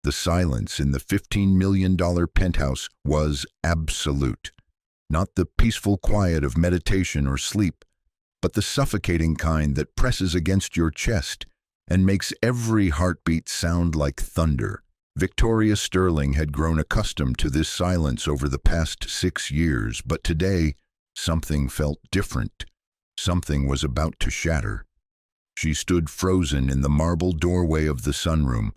The silence in the $15 million penthouse was absolute. Not the peaceful quiet of meditation or sleep, but the suffocating kind that presses against your chest and makes every heartbeat sound like thunder. Victoria Sterling had grown accustomed to this silence over the past 6 years, but today something felt different. Something was about to shatter. She stood frozen in the marble doorway of the sunroom,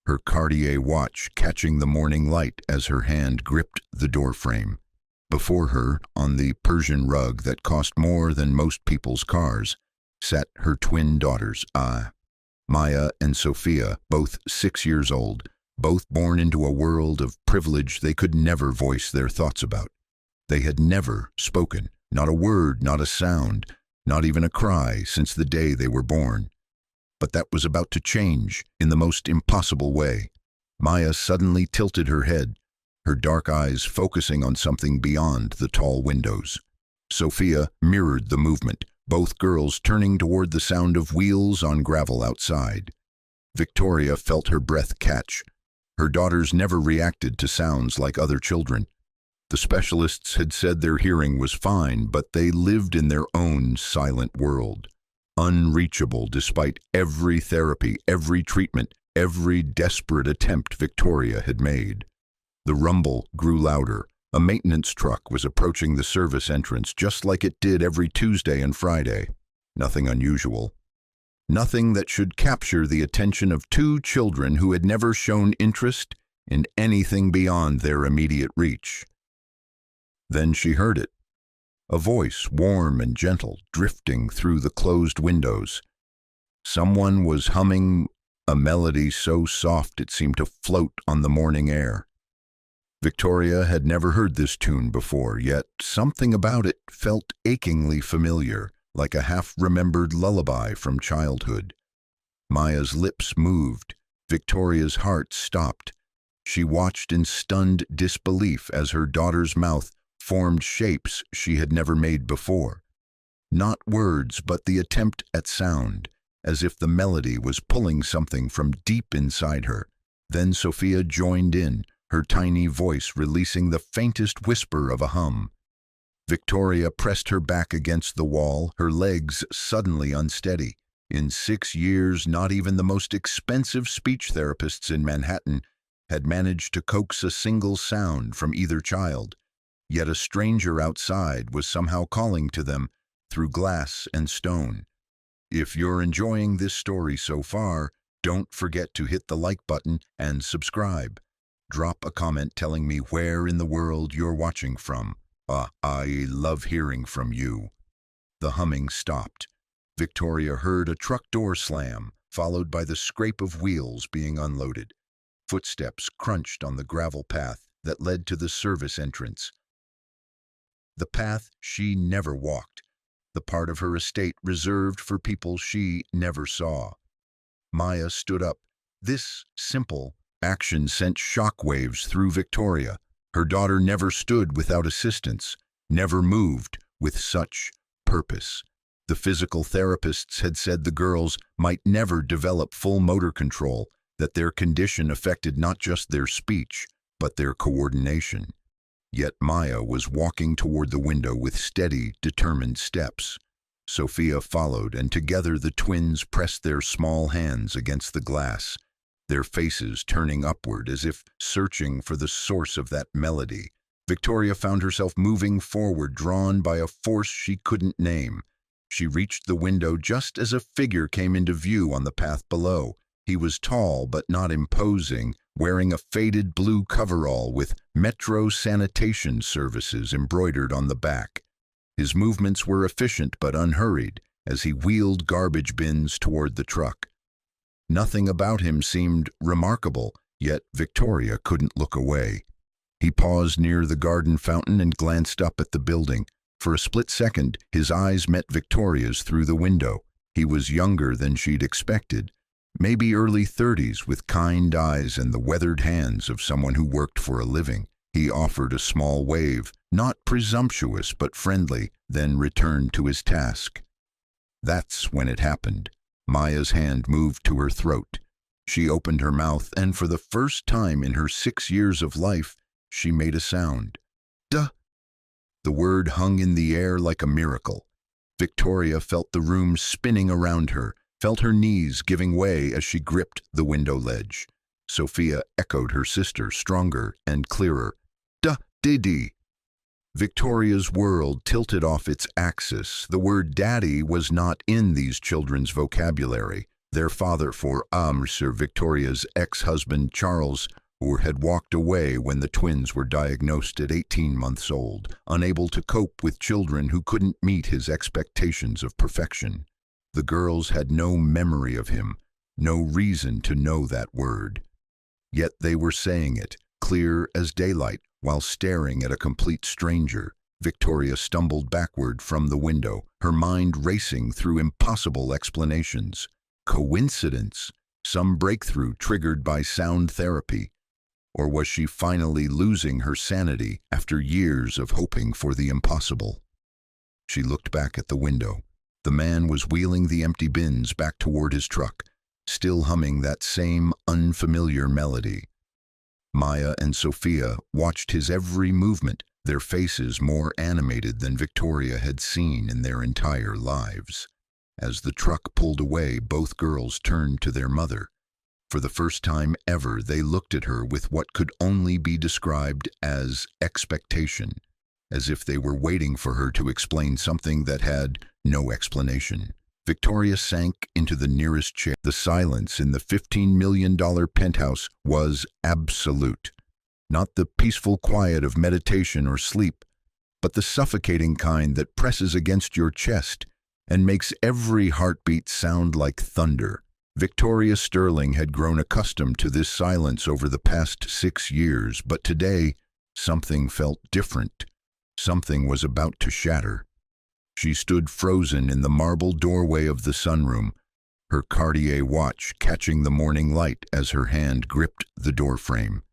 her Cartier watch catching the morning light as her hand gripped the doorframe. Before her, on the Persian rug that cost more than most people's cars, sat her twin daughters, Maya and Sophia, both 6 years old, both born into a world of privilege they could never voice their thoughts about. They had never spoken, not a word, not a sound, not even a cry since the day they were born. But that was about to change in the most impossible way. Maya suddenly tilted her head, her dark eyes focusing on something beyond the tall windows. Sophia mirrored the movement, both girls turning toward the sound of wheels on gravel outside. Victoria felt her breath catch. Her daughters never reacted to sounds like other children. The specialists had said their hearing was fine, but they lived in their own silent world, unreachable despite every therapy, every treatment, every desperate attempt Victoria had made. The rumble grew louder. A maintenance truck was approaching the service entrance just like it did every Tuesday and Friday. Nothing unusual. Nothing that should capture the attention of two children who had never shown interest in anything beyond their immediate reach. Then she heard it. A voice, warm and gentle, drifting through the closed windows. Someone was humming a melody so soft it seemed to float on the morning air. Victoria had never heard this tune before, yet something about it felt achingly familiar, like a half-remembered lullaby from childhood. Maya's lips moved. Victoria's heart stopped. She watched in stunned disbelief as her daughter's mouth formed shapes she had never made before. Not words, but the attempt at sound, as if the melody was pulling something from deep inside her. Then Sophia joined in, her tiny voice releasing the faintest whisper of a hum. Victoria pressed her back against the wall, her legs suddenly unsteady. In 6 years, not even the most expensive speech therapists in Manhattan had managed to coax a single sound from either child. Yet a stranger outside was somehow calling to them through glass and stone. If you're enjoying this story so far, don't forget to hit the like button and subscribe. Drop a comment telling me where in the world you're watching from. I love hearing from you. The humming stopped. Victoria heard a truck door slam, followed by the scrape of wheels being unloaded. Footsteps crunched on the gravel path that led to the service entrance. The path she never walked, the part of her estate reserved for people she never saw. Maya stood up. This simple action sent shockwaves through Victoria. Her daughter never stood without assistance, never moved with such purpose. The physical therapists had said the girls might never develop full motor control, that their condition affected not just their speech, but their coordination. Yet Maya was walking toward the window with steady, determined steps. Sophia followed, and together the twins pressed their small hands against the glass, their faces turning upward as if searching for the source of that melody. Victoria found herself moving forward, drawn by a force she couldn't name. She reached the window just as a figure came into view on the path below. He was tall but not imposing, wearing a faded blue coverall with Metro Sanitation Services embroidered on the back. His movements were efficient but unhurried as he wheeled garbage bins toward the truck. Nothing about him seemed remarkable, yet Victoria couldn't look away. He paused near the garden fountain and glanced up at the building. For a split second, his eyes met Victoria's through the window. He was younger than she'd expected, maybe early 30s, with kind eyes and the weathered hands of someone who worked for a living. He offered a small wave, not presumptuous but friendly, then returned to his task. That's when it happened. Maya's hand moved to her throat. She opened her mouth, and for the first time in her 6 years of life, she made a sound. Duh! The word hung in the air like a miracle. Victoria felt the room spinning around her, felt her knees giving way as she gripped the window ledge. Sophia echoed her sister, stronger and clearer. Duh, diddy. Victoria's world tilted off its axis. The word daddy was not in these children's vocabulary. Their father, Sir Victoria's ex-husband Charles, who had walked away when the twins were diagnosed at 18 months old, unable to cope with children who couldn't meet his expectations of perfection. The girls had no memory of him, no reason to know that word. Yet they were saying it, clear as daylight, while staring at a complete stranger. Victoria stumbled backward from the window, her mind racing through impossible explanations. Coincidence? Some breakthrough triggered by sound therapy? Or was she finally losing her sanity after years of hoping for the impossible? She looked back at the window. The man was wheeling the empty bins back toward his truck, still humming that same unfamiliar melody. Maya and Sophia watched his every movement, their faces more animated than Victoria had seen in their entire lives. As the truck pulled away, both girls turned to their mother. For the first time ever, they looked at her with what could only be described as expectation, as if they were waiting for her to explain something that had no explanation. Victoria sank into the nearest chair. The silence in the $15 million penthouse was absolute. Not the peaceful quiet of meditation or sleep, but the suffocating kind that presses against your chest and makes every heartbeat sound like thunder. Victoria Sterling had grown accustomed to this silence over the past 6 years, but today something felt different. Something was about to shatter. She stood frozen in the marble doorway of the sunroom, her Cartier watch catching the morning light as her hand gripped the doorframe.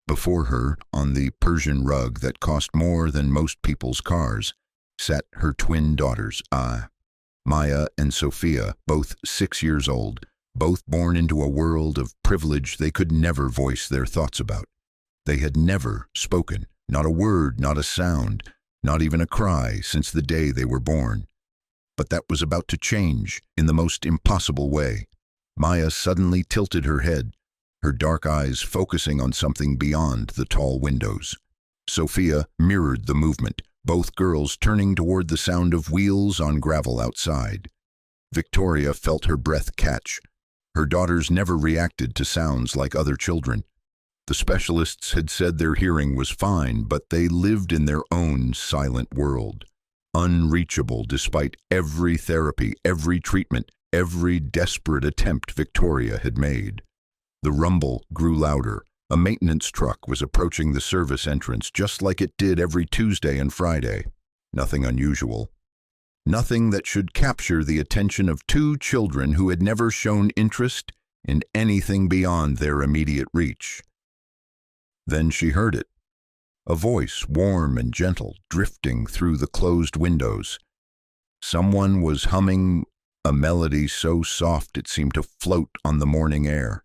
Before her, on the Persian rug that cost more than most people's cars, sat her twin daughters, Maya and Sophia, both 6 years old, both born into a world of privilege they could never voice their thoughts about. They had never spoken, not a word, not a sound, not even a cry since the day they were born. But that was about to change in the most impossible way. Maya suddenly tilted her head, her dark eyes focusing on something beyond the tall windows. Sophia mirrored the movement, both girls turning toward the sound of wheels on gravel outside. Victoria felt her breath catch. Her daughters never reacted to sounds like other children. The specialists had said their hearing was fine, but they lived in their own silent world, unreachable despite every therapy, every treatment, every desperate attempt Victoria had made. The rumble grew louder. A maintenance truck was approaching the service entrance just like it did every Tuesday and Friday. Nothing unusual. Nothing that should capture the attention of two children who had never shown interest in anything beyond their immediate reach. Then she heard it. A voice, warm and gentle, drifting through the closed windows. Someone was humming a melody so soft it seemed to float on the morning air.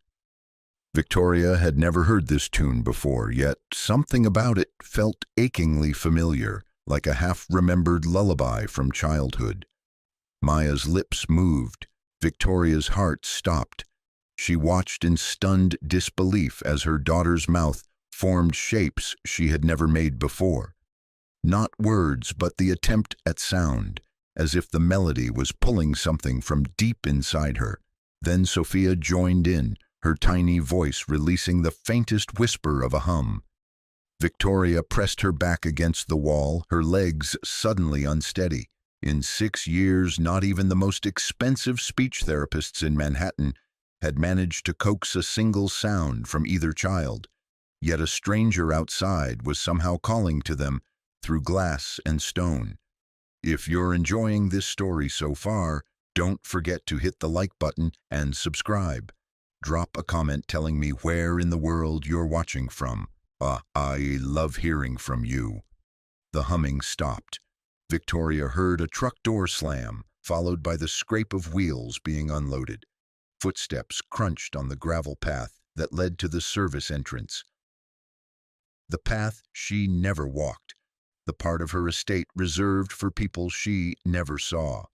Victoria had never heard this tune before, yet something about it felt achingly familiar, like a half-remembered lullaby from childhood. Maya's lips moved. Victoria's heart stopped. She watched in stunned disbelief as her daughter's mouth formed shapes she had never made before. Not words, but the attempt at sound, as if the melody was pulling something from deep inside her. Then Sophia joined in, her tiny voice releasing the faintest whisper of a hum. Victoria pressed her back against the wall, her legs suddenly unsteady. In 6 years, not even the most expensive speech therapists in Manhattan had managed to coax a single sound from either child. Yet a stranger outside was somehow calling to them through glass and stone. If you're enjoying this story so far, don't forget to hit the like button and subscribe. Drop a comment telling me where in the world you're watching from. I love hearing from you. The humming stopped. Victoria heard a truck door slam, followed by the scrape of wheels being unloaded. Footsteps crunched on the gravel path that led to the service entrance. The path she never walked, the part of her estate reserved for people she never saw.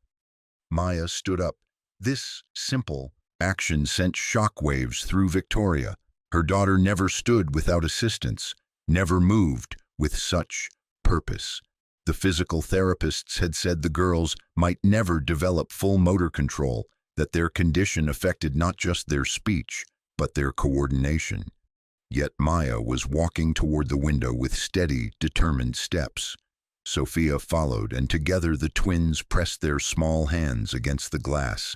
Maya stood up. This simple action sent shockwaves through Victoria. Her daughter never stood without assistance, never moved with such purpose. The physical therapists had said the girls might never develop full motor control, that their condition affected not just their speech, but their coordination. Yet Maya was walking toward the window with steady, determined steps. Sophia followed, and together the twins pressed their small hands against the glass,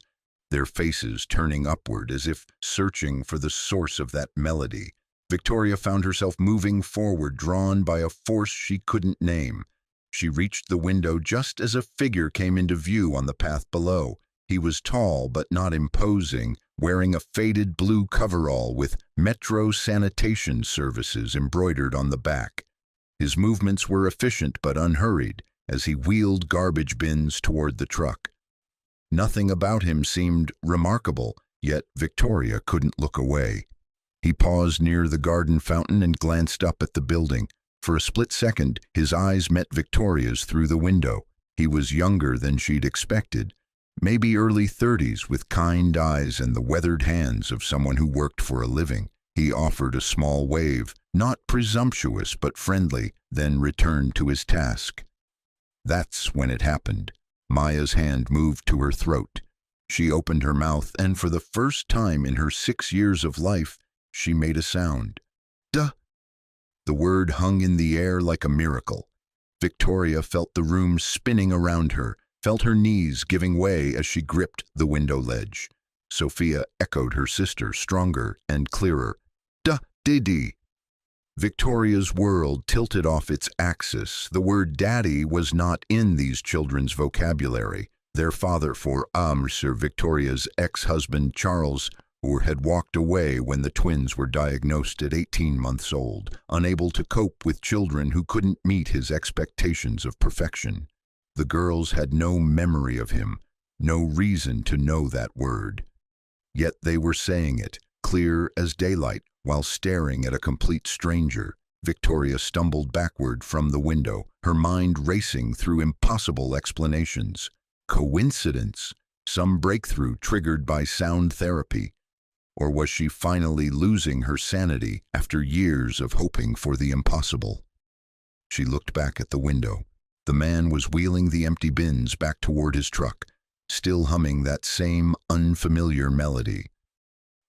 their faces turning upward as if searching for the source of that melody. Victoria found herself moving forward, drawn by a force she couldn't name. She reached the window just as a figure came into view on the path below. He was tall but not imposing, wearing a faded blue coverall with Metro Sanitation Services embroidered on the back. His movements were efficient but unhurried as he wheeled garbage bins toward the truck. Nothing about him seemed remarkable, yet Victoria couldn't look away. He paused near the garden fountain and glanced up at the building. For a split second, his eyes met Victoria's through the window. He was younger than she'd expected, maybe early 30s, with kind eyes and the weathered hands of someone who worked for a living. He offered a small wave, not presumptuous but friendly, then returned to his task. That's when it happened. Maya's hand moved to her throat. She opened her mouth, and for the first time in her 6 years of life, she made a sound. Duh! The word hung in the air like a miracle. Victoria felt the room spinning around her, felt her knees giving way as she gripped the window ledge. Sophia echoed her sister, stronger and clearer. Duh, diddy. Victoria's world tilted off its axis. The word daddy was not in these children's vocabulary. Their father, for Sir Victoria's ex-husband Charles, who had walked away when the twins were diagnosed at 18 months old, unable to cope with children who couldn't meet his expectations of perfection. The girls had no memory of him, no reason to know that word. Yet they were saying it, clear as daylight, while staring at a complete stranger. Victoria stumbled backward from the window, her mind racing through impossible explanations. Coincidence? Some breakthrough triggered by sound therapy? Or was she finally losing her sanity after years of hoping for the impossible? She looked back at the window. The man was wheeling the empty bins back toward his truck, still humming that same unfamiliar melody.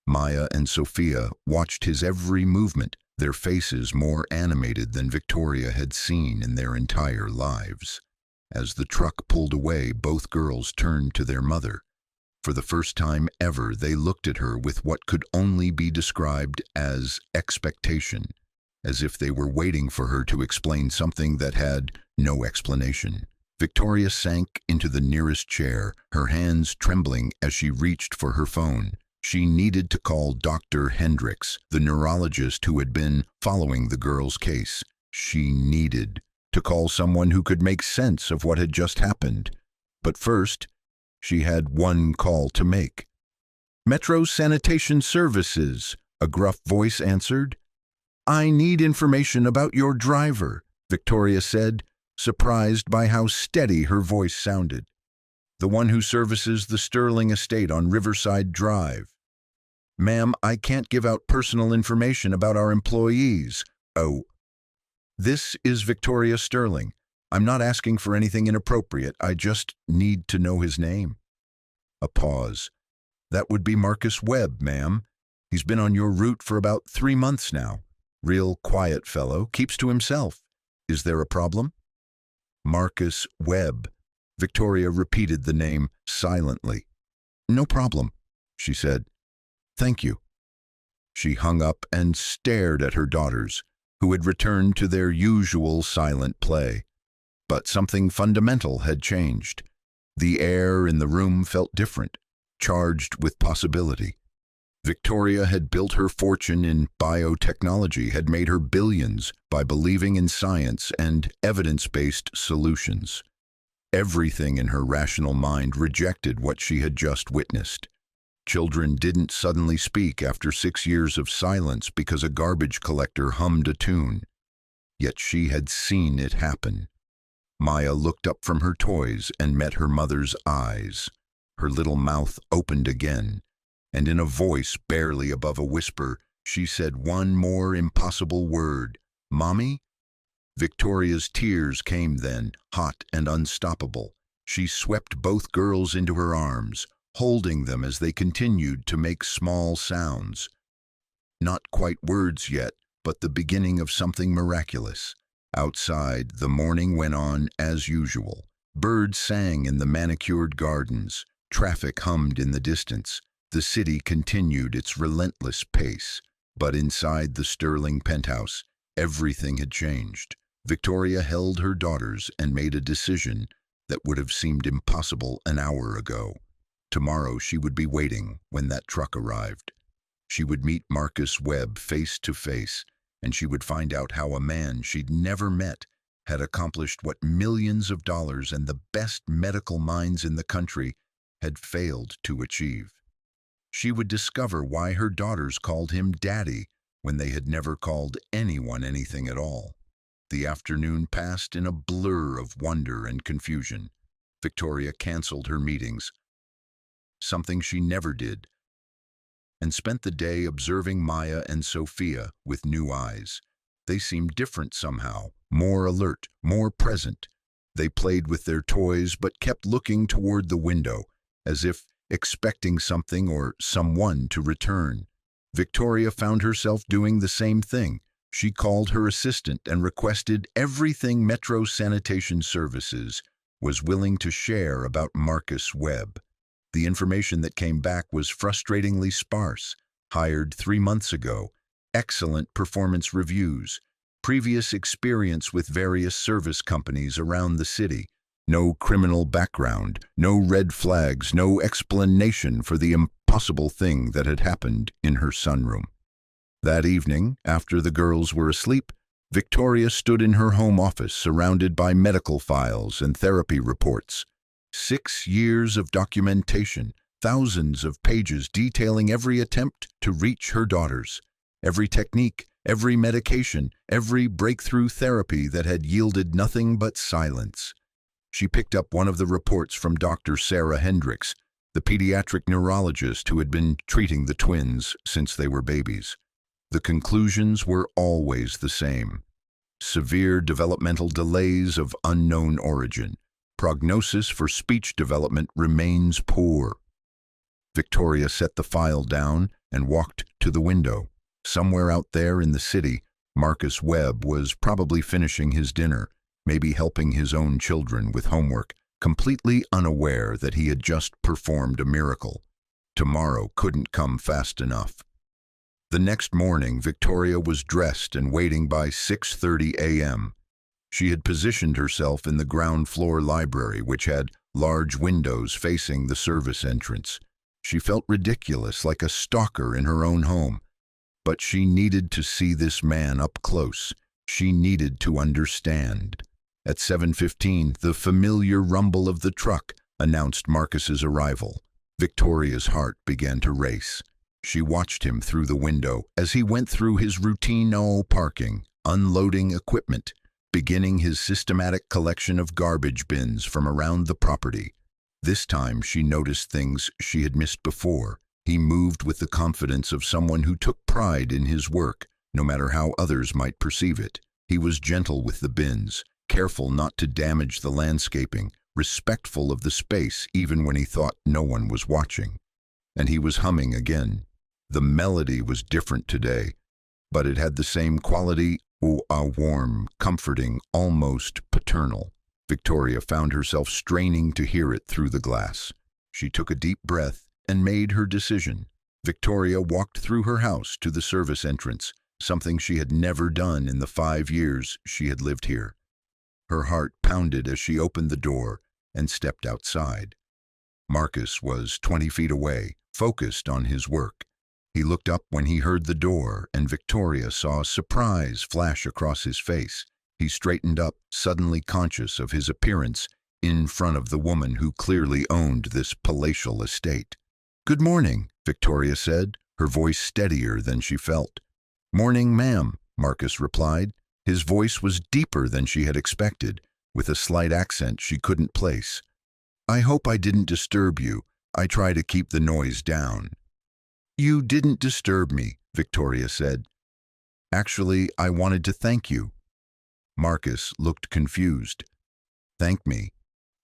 Maya and Sophia watched his every movement, their faces more animated than Victoria had seen in their entire lives. As the truck pulled away, both girls turned to their mother. For the first time ever, they looked at her with what could only be described as expectation, as if they were waiting for her to explain something that had no explanation. Victoria sank into the nearest chair, her hands trembling as she reached for her phone. She needed to call Dr. Hendricks, the neurologist who had been following the girl's case. She needed to call someone who could make sense of what had just happened. But first, she had one call to make. Metro Sanitation Services, a gruff voice answered. I need information about your driver, Victoria said, surprised by how steady her voice sounded. The one who services the Sterling estate on Riverside Drive. Ma'am, I can't give out personal information about our employees. Oh. This is Victoria Sterling. I'm not asking for anything inappropriate. I just need to know his name. A pause. That would be Marcus Webb, ma'am. He's been on your route for about 3 months now. Real quiet fellow, keeps to himself. Is there a problem? Marcus Webb. Victoria repeated the name silently. No problem, she said. Thank you. She hung up and stared at her daughters, who had returned to their usual silent play. But something fundamental had changed. The air in the room felt different, charged with possibility. Victoria had built her fortune in biotechnology, had made her billions by believing in science and evidence-based solutions. Everything in her rational mind rejected what she had just witnessed. Children didn't suddenly speak after 6 years of silence because a garbage collector hummed a tune. Yet she had seen it happen. Maya looked up from her toys and met her mother's eyes. Her little mouth opened again, and in a voice barely above a whisper, she said one more impossible word, "Mommy?" Victoria's tears came then, hot and unstoppable. She swept both girls into her arms, holding them as they continued to make small sounds. Not quite words yet, but the beginning of something miraculous. Outside, the morning went on as usual. Birds sang in the manicured gardens. Traffic hummed in the distance. The city continued its relentless pace. But inside the sterling penthouse, everything had changed. Victoria held her daughters and made a decision that would have seemed impossible an hour ago. Tomorrow she would be waiting when that truck arrived. She would meet Marcus Webb face to face, and she would find out how a man she'd never met had accomplished what millions of dollars and the best medical minds in the country had failed to achieve. She would discover why her daughters called him Daddy when they had never called anyone anything at all. The afternoon passed in a blur of wonder and confusion. Victoria canceled her meetings, something she never did, and spent the day observing Maya and Sophia with new eyes. They seemed different somehow, more alert, more present. They played with their toys but kept looking toward the window, as if expecting something or someone to return. Victoria found herself doing the same thing. She called her assistant and requested everything Metro Sanitation Services was willing to share about Marcus Webb. The information that came back was frustratingly sparse. Hired 3 months ago, excellent performance reviews, previous experience with various service companies around the city, no criminal background, no red flags, no explanation for the impossible thing that had happened in her sunroom. That evening, after the girls were asleep, Victoria stood in her home office surrounded by medical files and therapy reports. 6 years of documentation, thousands of pages detailing every attempt to reach her daughters, every technique, every medication, every breakthrough therapy that had yielded nothing but silence. She picked up one of the reports from Dr. Sarah Hendricks, the pediatric neurologist who had been treating the twins since they were babies. The conclusions were always the same. Severe developmental delays of unknown origin. Prognosis for speech development remains poor. Victoria set the file down and walked to the window. Somewhere out there in the city, Marcus Webb was probably finishing his dinner, maybe helping his own children with homework, completely unaware that he had just performed a miracle. Tomorrow couldn't come fast enough. The next morning, Victoria was dressed and waiting by 6:30 a.m. She had positioned herself in the ground floor library, which had large windows facing the service entrance. She felt ridiculous, like a stalker in her own home. But she needed to see this man up close. She needed to understand. At 7:15, the familiar rumble of the truck announced Marcus's arrival. Victoria's heart began to race. She watched him through the window as he went through his routine parking, unloading equipment, beginning his systematic collection of garbage bins from around the property. This time she noticed things she had missed before. He moved with the confidence of someone who took pride in his work, no matter how others might perceive it. He was gentle with the bins, careful not to damage the landscaping, respectful of the space even when he thought no one was watching. And he was humming again. The melody was different today, but it had the same quality, warm, comforting, almost paternal. Victoria found herself straining to hear it through the glass. She took a deep breath and made her decision. Victoria walked through her house to the service entrance, something she had never done in the 5 years she had lived here. Her heart pounded as she opened the door and stepped outside. Marcus was 20 feet away, focused on his work. He looked up when he heard the door, and Victoria saw surprise flash across his face. He straightened up, suddenly conscious of his appearance in front of the woman who clearly owned this palatial estate. "Good morning," Victoria said, her voice steadier than she felt. "Morning, ma'am," Marcus replied. His voice was deeper than she had expected, with a slight accent she couldn't place. "I hope I didn't disturb you. I try to keep the noise down." "You didn't disturb me," Victoria said. "Actually, I wanted to thank you." Marcus looked confused. "Thank me?"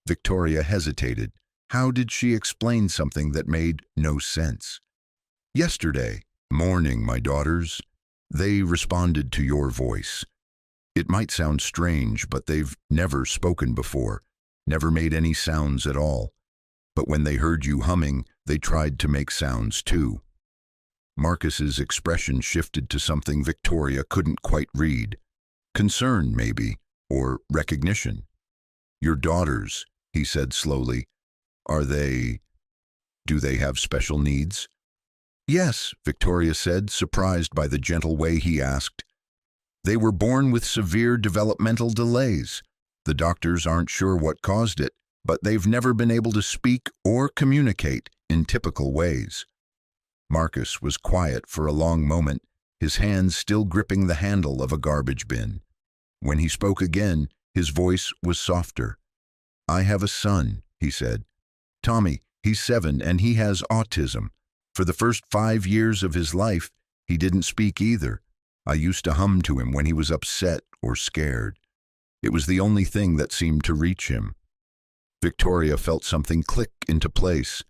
Victoria hesitated. How did she explain something that made no sense? "Yesterday morning, my daughters, they responded to your voice. It might sound strange, but they've never spoken before, never made any sounds at all. But when they heard you humming, they tried to make sounds too." Marcus's expression shifted to something Victoria couldn't quite read. Concern, maybe, or recognition. "Your daughters," he said slowly, do they have special needs?" "Yes," Victoria said, surprised by the gentle way he asked. "They were born with severe developmental delays. The doctors aren't sure what caused it, but they've never been able to speak or communicate in typical ways." Marcus was quiet for a long moment, his hands still gripping the handle of a garbage bin. When he spoke again, his voice was softer. "I have a son," he said. "Tommy, he's 7 and he has autism. For the first 5 years of his life, he didn't speak either. I used to hum to him when he was upset or scared. It was the only thing that seemed to reach him." Victoria felt something click into place.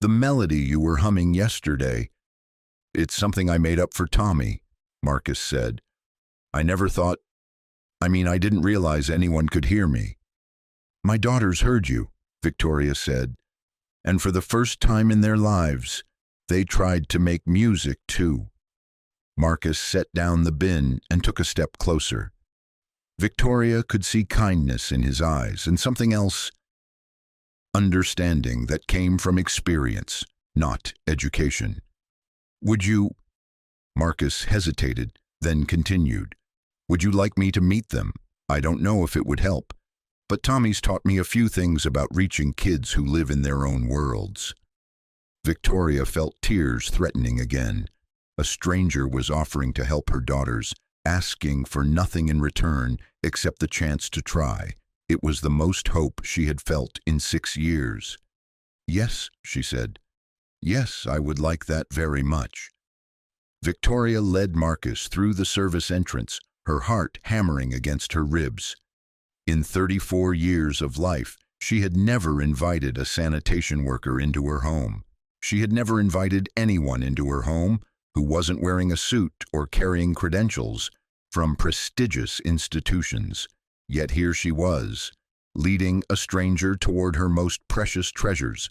"The melody you were humming yesterday, it's something I made up for Tommy," Marcus said. I didn't realize anyone could hear me." "My daughters heard you," Victoria said, "and for the first time in their lives, they tried to make music too." Marcus set down the bin and took a step closer. Victoria could see kindness in his eyes and something else, understanding that came from experience, not education. "Would you—" Marcus hesitated, then continued. "Would you like me to meet them? I don't know if it would help, but Tommy's taught me a few things about reaching kids who live in their own worlds." Victoria felt tears threatening again. A stranger was offering to help her daughters, asking for nothing in return except the chance to try. It was the most hope she had felt in 6 years. "Yes," she said. "Yes, I would like that very much." Victoria led Marcus through the service entrance, her heart hammering against her ribs. In 34 years of life, she had never invited a sanitation worker into her home. She had never invited anyone into her home who wasn't wearing a suit or carrying credentials from prestigious institutions. Yet here she was, leading a stranger toward her most precious treasures,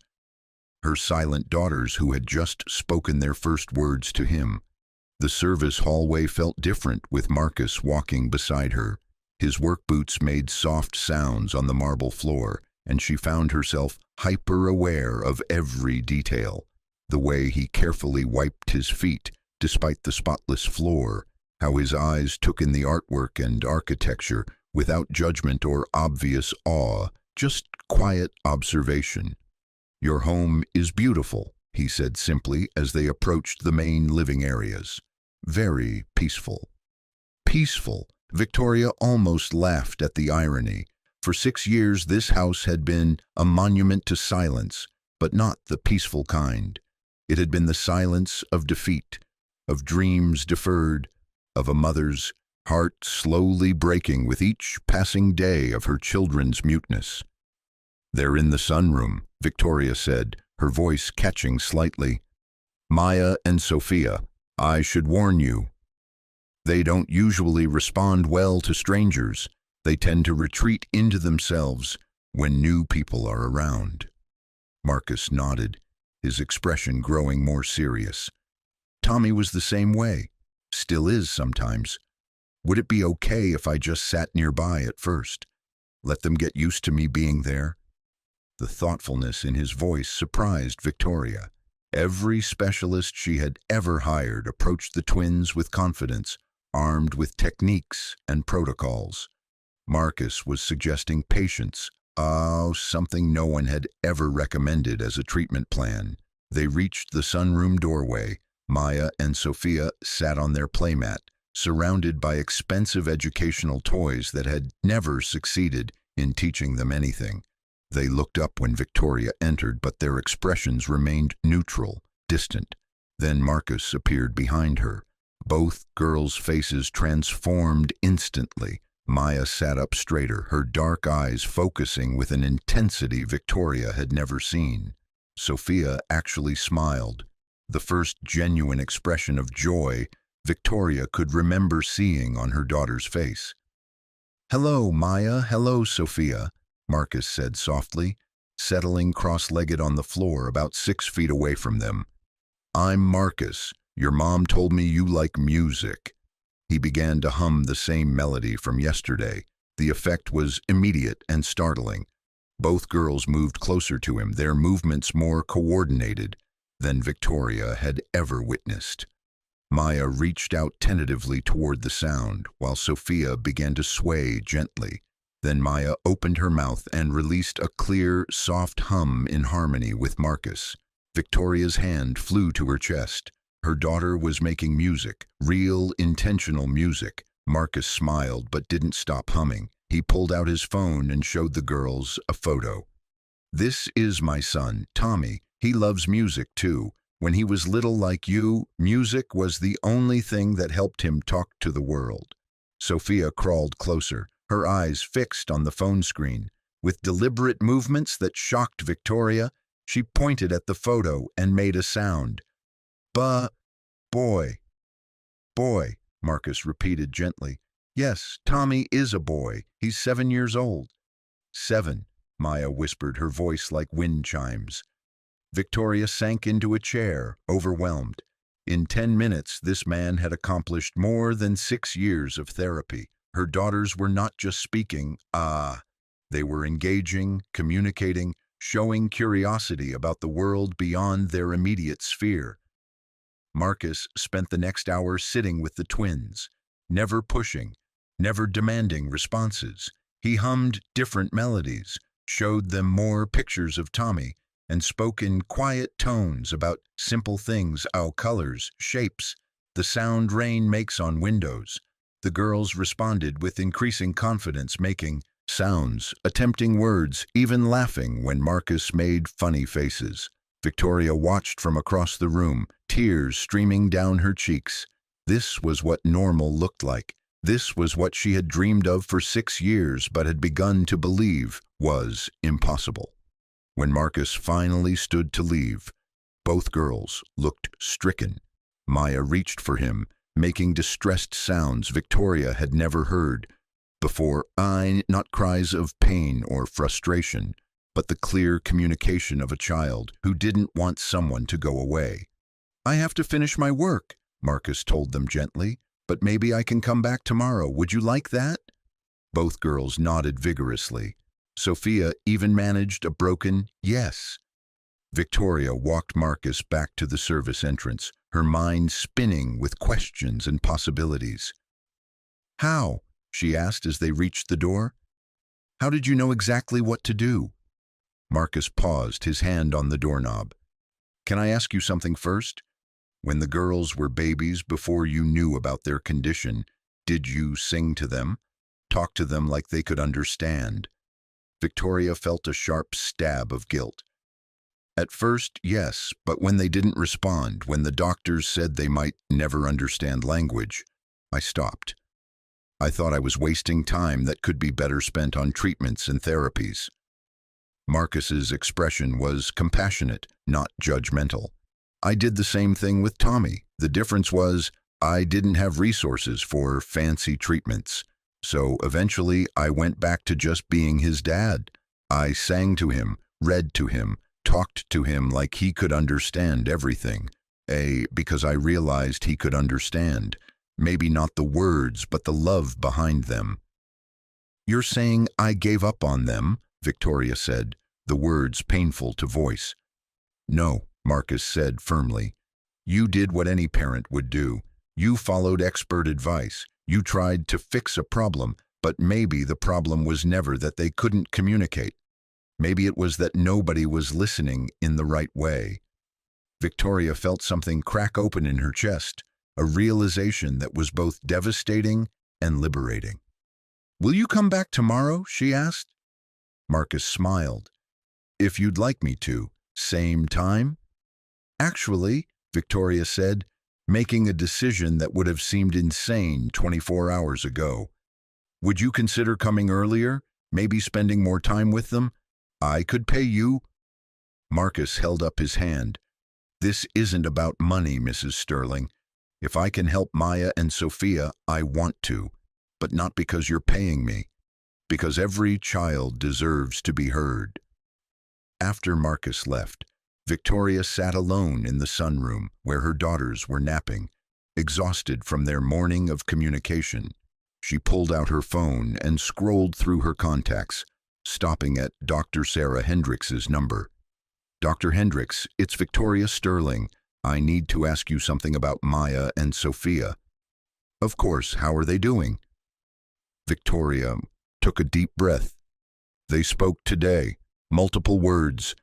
her silent daughters who had just spoken their first words to him. The service hallway felt different with Marcus walking beside her. His work boots made soft sounds on the marble floor, and she found herself hyper-aware of every detail. The way he carefully wiped his feet, despite the spotless floor, how his eyes took in the artwork and architecture without judgment or obvious awe, just quiet observation. "Your home is beautiful," he said simply as they approached the main living areas. "Very peaceful." Peaceful. Victoria almost laughed at the irony. For 6 years this house had been a monument to silence, but not the peaceful kind. It had been the silence of defeat, of dreams deferred, of a mother's heart slowly breaking with each passing day of her children's muteness. "They're in the sunroom," Victoria said, her voice catching slightly. "Maya and Sophia, I should warn you. They don't usually respond well to strangers. They tend to retreat into themselves when new people are around." Marcus nodded, his expression growing more serious. "Tommy was the same way. Still is sometimes. Would it be okay if I just sat nearby at first? Let them get used to me being there?" The thoughtfulness in his voice surprised Victoria. Every specialist she had ever hired approached the twins with confidence, armed with techniques and protocols. Marcus was suggesting patience, something no one had ever recommended as a treatment plan. They reached the sunroom doorway. Maya and Sophia sat on their playmat, surrounded by expensive educational toys that had never succeeded in teaching them anything. They looked up when Victoria entered, but their expressions remained neutral, distant. Then Marcus appeared behind her. Both girls' faces transformed instantly. Maya sat up straighter, her dark eyes focusing with an intensity Victoria had never seen. Sophia actually smiled, the first genuine expression of joy Victoria could remember seeing on her daughter's face. "Hello, Maya. Hello, Sophia," Marcus said softly, settling cross-legged on the floor about 6 feet away from them. "I'm Marcus. Your mom told me you like music." He began to hum the same melody from yesterday. The effect was immediate and startling. Both girls moved closer to him, their movements more coordinated than Victoria had ever witnessed. Maya reached out tentatively toward the sound, while Sophia began to sway gently. Then Maya opened her mouth and released a clear, soft hum in harmony with Marcus. Victoria's hand flew to her chest. Her daughter was making music, real, intentional music. Marcus smiled but didn't stop humming. He pulled out his phone and showed the girls a photo. "This is my son, Tommy. He loves music too. When he was little like you, music was the only thing that helped him talk to the world." Sophia crawled closer, her eyes fixed on the phone screen. With deliberate movements that shocked Victoria, she pointed at the photo and made a sound. Boy, boy, Marcus repeated gently. "Yes, Tommy is a boy. He's 7 years old." "7," Maya whispered, her voice like wind chimes. Victoria sank into a chair, overwhelmed. In 10 minutes, this man had accomplished more than 6 years of therapy. Her daughters were not just speaking, they were engaging, communicating, showing curiosity about the world beyond their immediate sphere. Marcus spent the next hour sitting with the twins, never pushing, never demanding responses. He hummed different melodies, showed them more pictures of Tommy, and spoke in quiet tones about simple things, colors, shapes, the sound rain makes on windows. The girls responded with increasing confidence, making sounds, attempting words, even laughing when Marcus made funny faces. Victoria watched from across the room, tears streaming down her cheeks. This was what normal looked like. This was what she had dreamed of for 6 years but had begun to believe was impossible. When Marcus finally stood to leave, both girls looked stricken. Maya reached for him, making distressed sounds Victoria had never heard before, not cries of pain or frustration, but the clear communication of a child who didn't want someone to go away. "I have to finish my work," Marcus told them gently, "but maybe I can come back tomorrow. Would you like that?" Both girls nodded vigorously. Sophia even managed a broken yes. Victoria walked Marcus back to the service entrance, her mind spinning with questions and possibilities. "How?" she asked as they reached the door. "How did you know exactly what to do?" Marcus paused, his hand on the doorknob. "Can I ask you something first? When the girls were babies, before you knew about their condition, did you sing to them? Talk to them like they could understand?" Victoria felt a sharp stab of guilt. "At first, yes, but when they didn't respond, when the doctors said they might never understand language, I stopped. I thought I was wasting time that could be better spent on treatments and therapies." Marcus's expression was compassionate, not judgmental. "I did the same thing with Tommy. The difference was I didn't have resources for fancy treatments. So eventually I went back to just being his dad. I sang to him, read to him, talked to him like he could understand everything. Because I realized he could understand. Maybe not the words, but the love behind them." "You're saying I gave up on them?" Victoria said, the words painful to voice. "No," Marcus said firmly. "You did what any parent would do. You followed expert advice. You tried to fix a problem, but maybe the problem was never that they couldn't communicate. Maybe it was that nobody was listening in the right way. Victoria felt something crack open in her chest, a realization that was both devastating and liberating. "Will you come back tomorrow?" she asked. Marcus smiled. "If you'd like me to. Same time?" "Actually," Victoria said, making a decision that would have seemed insane 24 hours ago. "Would you consider coming earlier, maybe spending more time with them? I could pay you." Marcus held up his hand. "This isn't about money, Mrs. Sterling. If I can help Maya and Sophia, I want to, but not because you're paying me, because every child deserves to be heard." After Marcus left, Victoria sat alone in the sunroom where her daughters were napping, exhausted from their morning of communication. She pulled out her phone and scrolled through her contacts, stopping at Dr. Sarah Hendricks's number. "Dr. Hendricks, it's Victoria Sterling. I need to ask you something about Maya and Sophia." "Of course, how are they doing?" Victoria took a deep breath. "They spoke today, multiple words.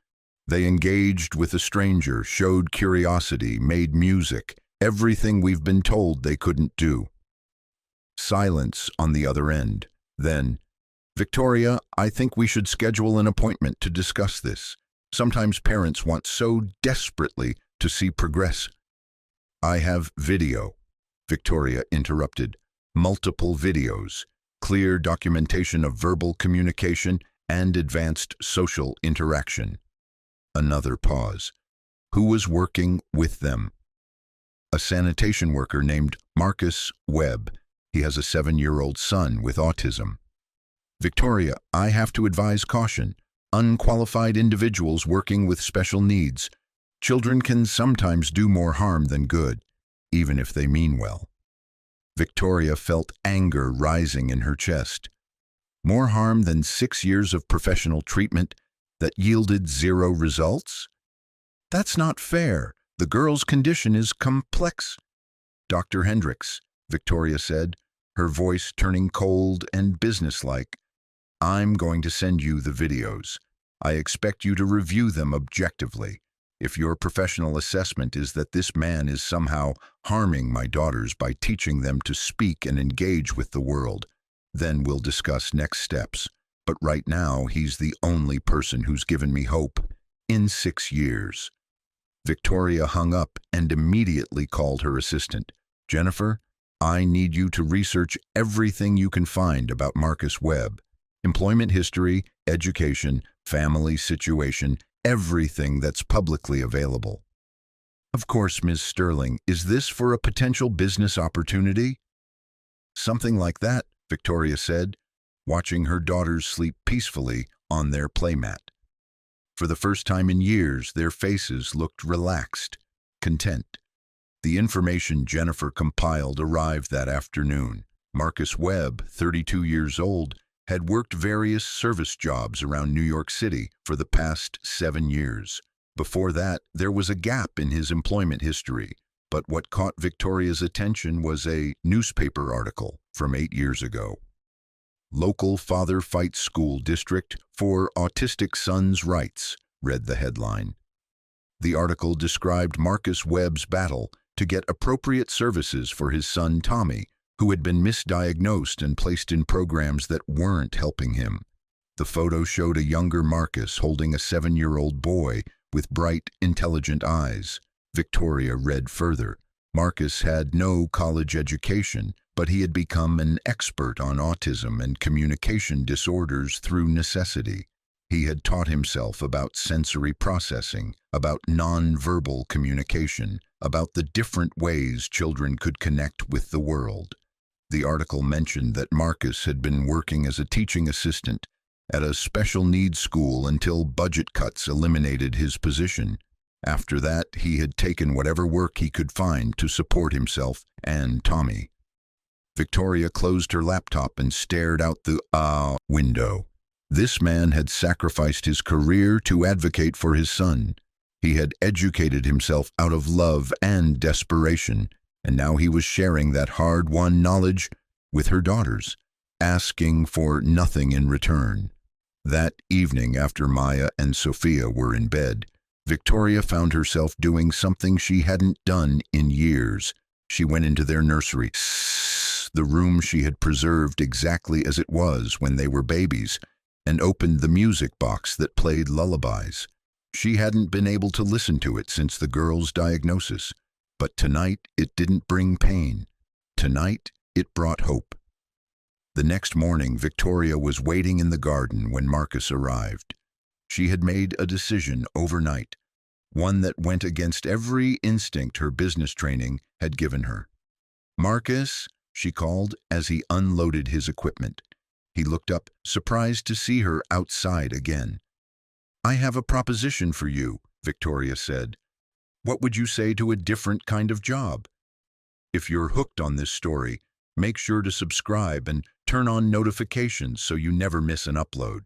They engaged with a stranger, showed curiosity, made music, everything we've been told they couldn't do." Silence on the other end. Then, "Victoria, I think we should schedule an appointment to discuss this. Sometimes parents want so desperately to see progress." "I have video," Victoria interrupted. "Multiple videos, clear documentation of verbal communication and advanced social interaction." Another pause. "Who was working with them?" "A sanitation worker named Marcus Webb. He has a 7-year-old son with autism." "Victoria, I have to advise caution. Unqualified individuals working with special needs. Children can sometimes do more harm than good, even if they mean well." Victoria felt anger rising in her chest. More harm than 6 years of professional treatment that yielded 0 results? That's not fair. The girl's condition is complex. "Dr. Hendricks," Victoria said, her voice turning cold and businesslike, "I'm going to send you the videos. I expect you to review them objectively. If your professional assessment is that this man is somehow harming my daughters by teaching them to speak and engage with the world, then we'll discuss next steps. But right now, he's the only person who's given me hope in 6 years." Victoria hung up and immediately called her assistant. "Jennifer, I need you to research everything you can find about Marcus Webb. Employment history, education, family situation, everything that's publicly available." "Of course, Ms. Sterling. Is this for a potential business opportunity?" "Something like that," Victoria said, watching her daughters sleep peacefully on their playmat. For the first time in years, their faces looked relaxed, content. The information Jennifer compiled arrived that afternoon. Marcus Webb, 32 years old, had worked various service jobs around New York City for the past 7 years. Before that, there was a gap in his employment history, but what caught Victoria's attention was a newspaper article from 8 years ago. "Local Father Fights School District for Autistic Sons' Rights," read the headline. The article described Marcus Webb's battle to get appropriate services for his son Tommy, who had been misdiagnosed and placed in programs that weren't helping him. The photo showed a younger Marcus holding a 7-year-old boy with bright, intelligent eyes. Victoria read further. Marcus had no college education, but he had become an expert on autism and communication disorders through necessity. He had taught himself about sensory processing, about nonverbal communication, about the different ways children could connect with the world. The article mentioned that Marcus had been working as a teaching assistant at a special needs school until budget cuts eliminated his position. After that, he had taken whatever work he could find to support himself and Tommy. Victoria closed her laptop and stared out the window. This man had sacrificed his career to advocate for his son. He had educated himself out of love and desperation, and now he was sharing that hard-won knowledge with her daughters, asking for nothing in return. That evening, after Maya and Sophia were in bed, Victoria found herself doing something she hadn't done in years. She went into their nursery, the room she had preserved exactly as it was when they were babies, and opened the music box that played lullabies. She hadn't been able to listen to it since the girl's diagnosis, but tonight it didn't bring pain. Tonight it brought hope. The next morning, Victoria was waiting in the garden when Marcus arrived. She had made a decision overnight, one that went against every instinct her business training had given her. "Marcus," she called as he unloaded his equipment. He looked up, surprised to see her outside again. "I have a proposition for you," Victoria said. "What would you say to a different kind of job?" If you're hooked on this story, make sure to subscribe and turn on notifications so you never miss an upload.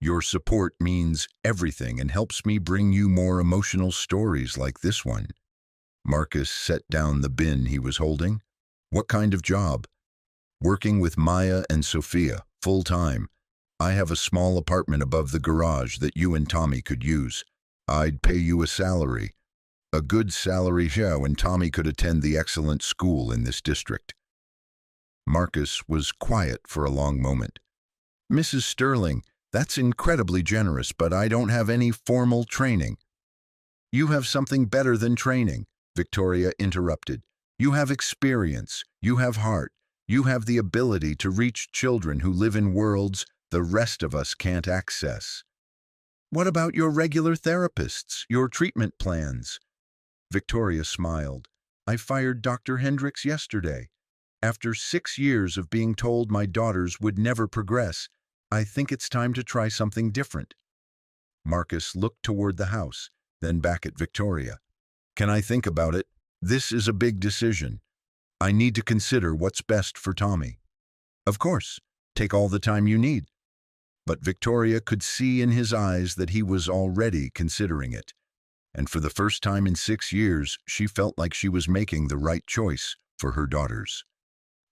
Your support means everything and helps me bring you more emotional stories like this one. Marcus set down the bin he was holding. "What kind of job?" "Working with Maya and Sophia, full-time. I have a small apartment above the garage that you and Tommy could use. I'd pay you a salary. A good salary, and Tommy could attend the excellent school in this district." Marcus was quiet for a long moment. "Mrs. Sterling, that's incredibly generous, but I don't have any formal training." "You have something better than training," Victoria interrupted. "You have experience, you have heart, you have the ability to reach children who live in worlds the rest of us can't access." "What about your regular therapists, your treatment plans?" Victoria smiled. "I fired Dr. Hendricks yesterday. After 6 years of being told my daughters would never progress, I think it's time to try something different." Marcus looked toward the house, then back at Victoria. "Can I think about it? This is a big decision. I need to consider what's best for Tommy." "Of course. Take all the time you need." But Victoria could see in his eyes that he was already considering it. And for the first time in 6 years, she felt like she was making the right choice for her daughters.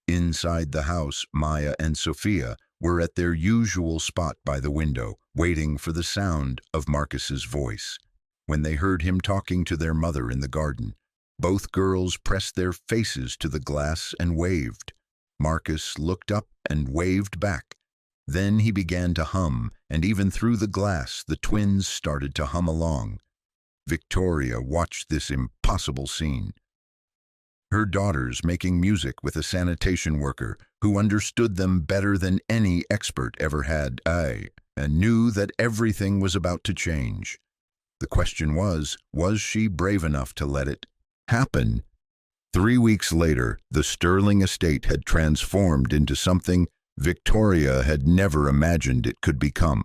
Inside the house, Maya and Sophia were at their usual spot by the window, waiting for the sound of Marcus's voice. When they heard him talking to their mother in the garden, both girls pressed their faces to the glass and waved. Marcus looked up and waved back. Then he began to hum, and even through the glass, the twins started to hum along. Victoria watched this impossible scene. Her daughters making music with a sanitation worker who understood them better than any expert ever had, and knew that everything was about to change. The question was she brave enough to let it happen? 3 weeks later, the Sterling estate had transformed into something Victoria had never imagined it could become.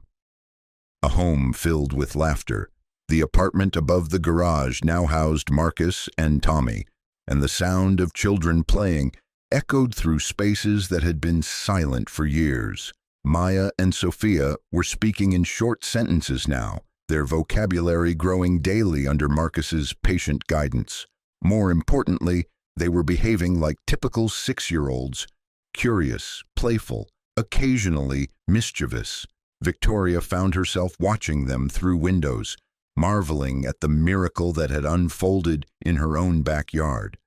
A home filled with laughter. The apartment above the garage now housed Marcus and Tommy, and the sound of children playing echoed through spaces that had been silent for years. Maya and Sophia were speaking in short sentences now, their vocabulary growing daily under Marcus's patient guidance. More importantly, they were behaving like typical 6-year-olds, curious, playful, occasionally mischievous. Victoria found herself watching them through windows, marveling at the miracle that had unfolded in her own backyard.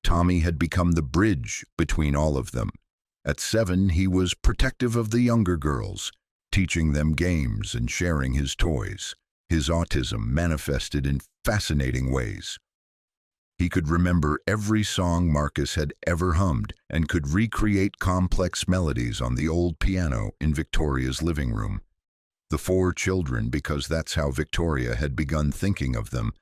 Tommy had become the bridge between all of them. At 7, he was protective of the younger girls, teaching them games and sharing his toys. His autism manifested in fascinating ways. He could remember every song Marcus had ever hummed and could recreate complex melodies on the old piano in Victoria's living room. The 4 children, because that's how Victoria had begun thinking of them,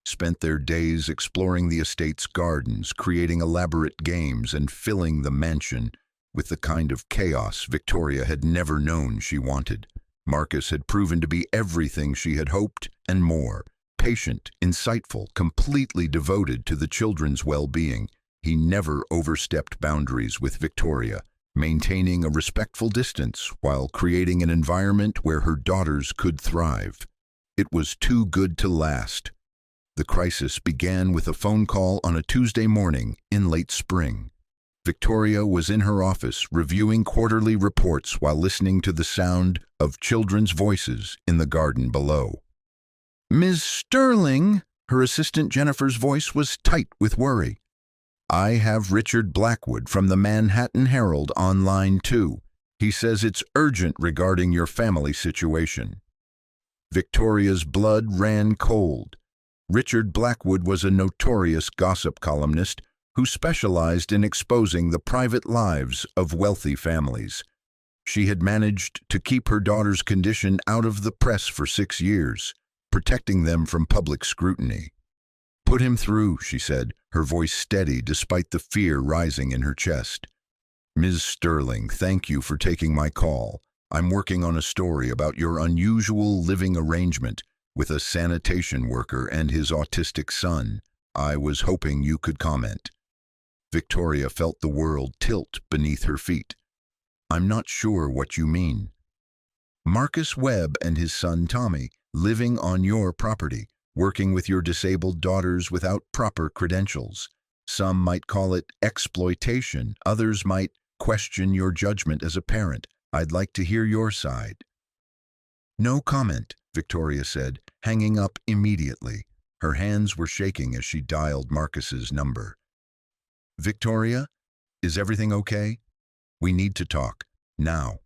spent their days exploring the estate's gardens, creating elaborate games, and filling the mansion with the kind of chaos Victoria had never known she wanted. Marcus had proven to be everything she had hoped and more. Patient, insightful, completely devoted to the children's well-being. He never overstepped boundaries with Victoria, maintaining a respectful distance while creating an environment where her daughters could thrive. It was too good to last. The crisis began with a phone call on a Tuesday morning in late spring. Victoria was in her office reviewing quarterly reports while listening to the sound of children's voices in the garden below. Ms. Sterling, her assistant Jennifer's voice was tight with worry. I have Richard Blackwood from the Manhattan Herald on line 2. He says it's urgent regarding your family situation. Victoria's blood ran cold. Richard Blackwood was a notorious gossip columnist who specialized in exposing the private lives of wealthy families. She had managed to keep her daughter's condition out of the press for 6 years, protecting them from public scrutiny. Put him through, she said, her voice steady despite the fear rising in her chest. Ms. Sterling, thank you for taking my call. I'm working on a story about your unusual living arrangement with a sanitation worker and his autistic son. I was hoping you could comment. Victoria felt the world tilt beneath her feet. I'm not sure what you mean. Marcus Webb and his son Tommy, living on your property, working with your disabled daughters without proper credentials. Some might call it exploitation, others might question your judgment as a parent. I'd like to hear your side. No comment, Victoria said, hanging up immediately. Her hands were shaking as she dialed Marcus's number. Victoria, is everything okay? We need to talk, now.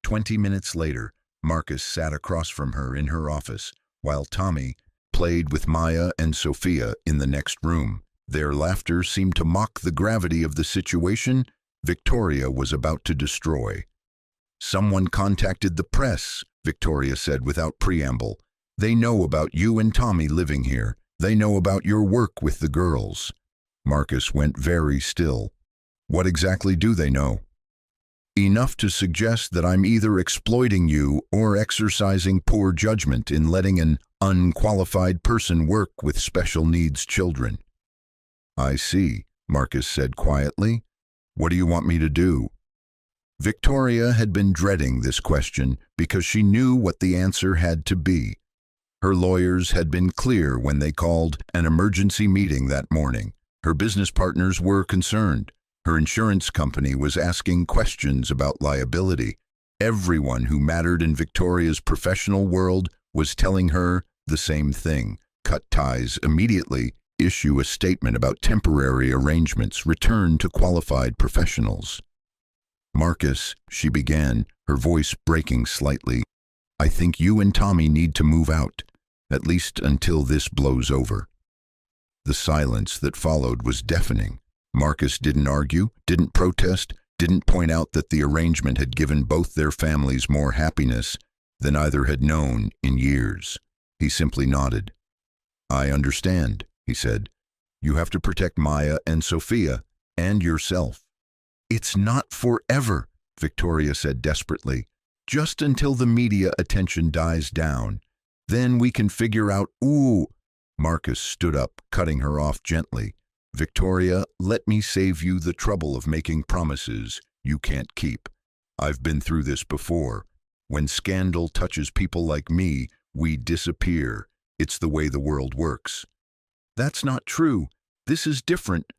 20 minutes later, Marcus sat across from her in her office, while Tommy played with Maya and Sophia in the next room. Their laughter seemed to mock the gravity of the situation Victoria was about to destroy. Someone contacted the press, Victoria said without preamble. They know about you and Tommy living here. They know about your work with the girls. Marcus went very still. What exactly do they know? Enough to suggest that I'm either exploiting you or exercising poor judgment in letting an unqualified person work with special needs children. I see, Marcus said quietly. What do you want me to do? Victoria had been dreading this question because she knew what the answer had to be. Her lawyers had been clear when they called an emergency meeting that morning. Her business partners were concerned. Her insurance company was asking questions about liability. Everyone who mattered in Victoria's professional world was telling her the same thing. Cut ties immediately, issue a statement about temporary arrangements, return to qualified professionals. Marcus, she began, her voice breaking slightly, I think you and Tommy need to move out, at least until this blows over. The silence that followed was deafening. Marcus didn't argue, didn't protest, didn't point out that the arrangement had given both their families more happiness than either had known in years. He simply nodded. I understand, he said. You have to protect Maya and Sophia and yourself. It's not forever, Victoria said desperately. Just until the media attention dies down. Then we can figure out, Marcus stood up, cutting her off gently. Victoria, let me save you the trouble of making promises you can't keep. I've been through this before. When scandal touches people like me, we disappear. It's the way the world works. That's not true. This is different.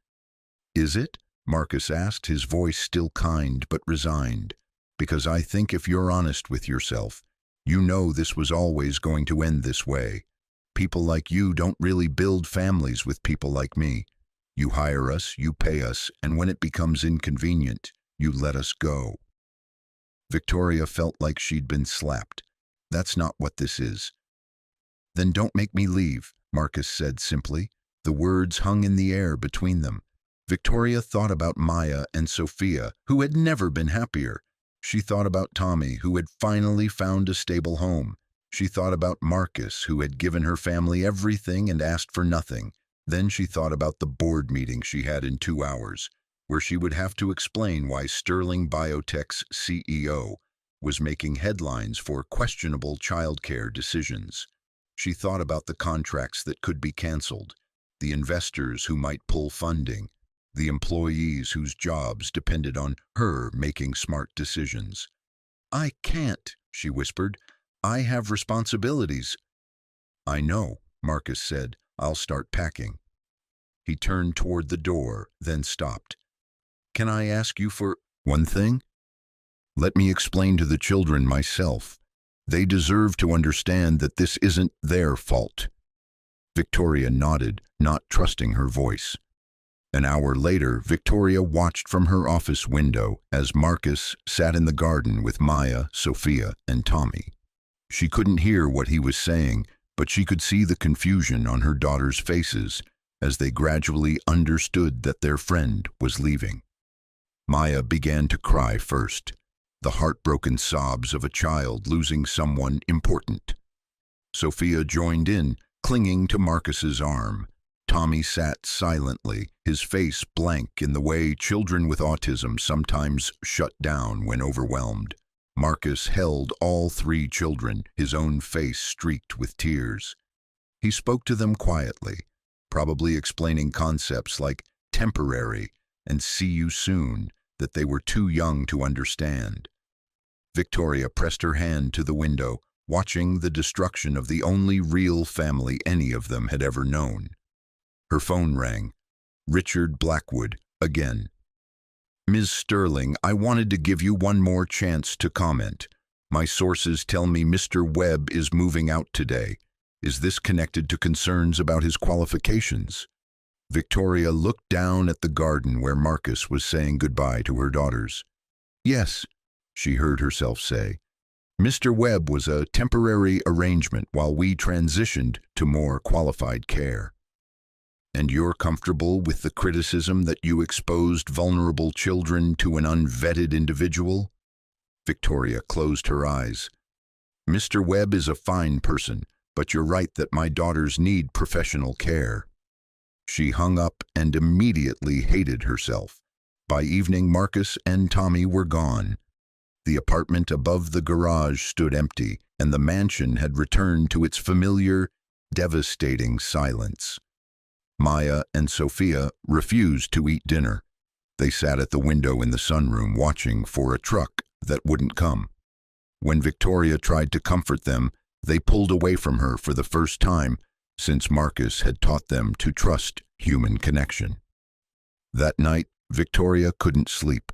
Is it? Marcus asked, his voice still kind but resigned. Because I think if you're honest with yourself, you know this was always going to end this way. People like you don't really build families with people like me. You hire us, you pay us, and when it becomes inconvenient, you let us go. Victoria felt like she'd been slapped. That's not what this is. Then don't make me leave, Marcus said simply. The words hung in the air between them. Victoria thought about Maya and Sophia, who had never been happier. She thought about Tommy, who had finally found a stable home. She thought about Marcus, who had given her family everything and asked for nothing. Then she thought about the board meeting she had in 2 hours, where she would have to explain why Sterling Biotech's CEO was making headlines for questionable childcare decisions. She thought about the contracts that could be canceled, the investors who might pull funding, the employees whose jobs depended on her making smart decisions. I can't, she whispered. I have responsibilities. I know, Marcus said. I'll start packing. He turned toward the door, then stopped. Can I ask you for one thing? Let me explain to the children myself. They deserve to understand that this isn't their fault." Victoria nodded, not trusting her voice. An hour later, Victoria watched from her office window as Marcus sat in the garden with Maya, Sophia, and Tommy. She couldn't hear what he was saying, but she could see the confusion on her daughters' faces as they gradually understood that their friend was leaving. Maya began to cry first, the heartbroken sobs of a child losing someone important. Sophia joined in, clinging to Marcus's arm. Tommy sat silently, his face blank in the way children with autism sometimes shut down when overwhelmed. Marcus held all three children, his own face streaked with tears. He spoke to them quietly, probably explaining concepts like temporary and see you soon that they were too young to understand. Victoria pressed her hand to the window, watching the destruction of the only real family any of them had ever known. Her phone rang. Richard Blackwood, again. "Ms. Sterling, I wanted to give you one more chance to comment. My sources tell me Mr. Webb is moving out today. Is this connected to concerns about his qualifications?" Victoria looked down at the garden where Marcus was saying goodbye to her daughters. "Yes," she heard herself say. "Mr. Webb was a temporary arrangement while we transitioned to more qualified care." "And you're comfortable with the criticism that you exposed vulnerable children to an unvetted individual?" Victoria closed her eyes. "Mr. Webb is a fine person, but you're right that my daughters need professional care." She hung up and immediately hated herself. By evening, Marcus and Tommy were gone. The apartment above the garage stood empty, and the mansion had returned to its familiar, devastating silence. Maya and Sophia refused to eat dinner. They sat at the window in the sunroom watching for a truck that wouldn't come. When Victoria tried to comfort them, they pulled away from her for the first time since Marcus had taught them to trust human connection. That night, Victoria couldn't sleep.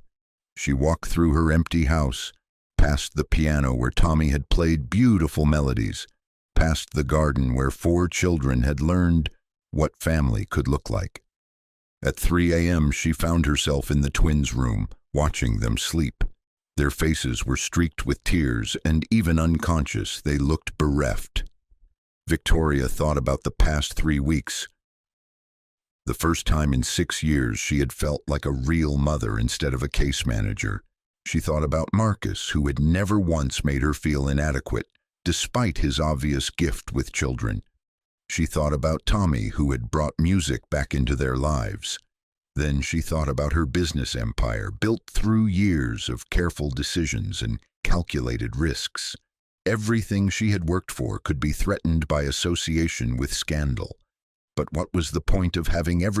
She walked through her empty house, past the piano where Tommy had played beautiful melodies, past the garden where 4 children had learned what family could look like. At 3 a.m., she found herself in the twins' room, watching them sleep. Their faces were streaked with tears, and even unconscious, they looked bereft. Victoria thought about the past 3 weeks. The first time in 6 years she had felt like a real mother instead of a case manager. She thought about Marcus, who had never once made her feel inadequate, despite his obvious gift with children. She thought about Tommy, who had brought music back into their lives. Then she thought about her business empire, built through years of careful decisions and calculated risks. Everything she had worked for could be threatened by association with scandal. But what was the point of having every